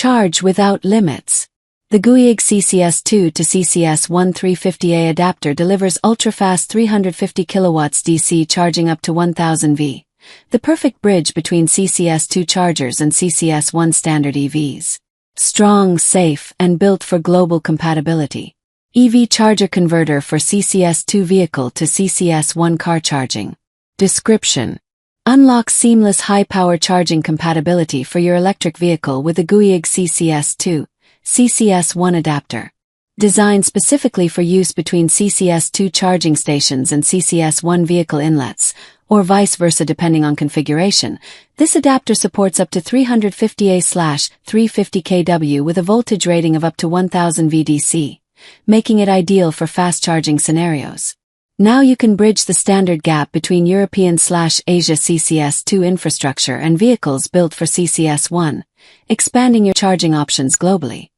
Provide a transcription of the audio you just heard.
Charge without limits. The GUWIEYG CCS2 to CCS1 350A adapter delivers ultra-fast 350 kW DC charging up to 1000 V. The perfect bridge between CCS2 chargers and CCS1 standard EVs. Strong, safe, and built for global compatibility. EV charger converter for CCS2 vehicle to CCS1 car charging. Description: unlock seamless high-power charging compatibility for your electric vehicle with the GUWIEYG CCS2, CCS1 adapter. Designed specifically for use between CCS2 charging stations and CCS1 vehicle inlets, or vice versa depending on configuration, this adapter supports up to 350A/350 kW with a voltage rating of up to 1000 VDC, making it ideal for fast charging scenarios. Now you can bridge the standard gap between European/Asia CCS2 infrastructure and vehicles built for CCS1, expanding your charging options globally.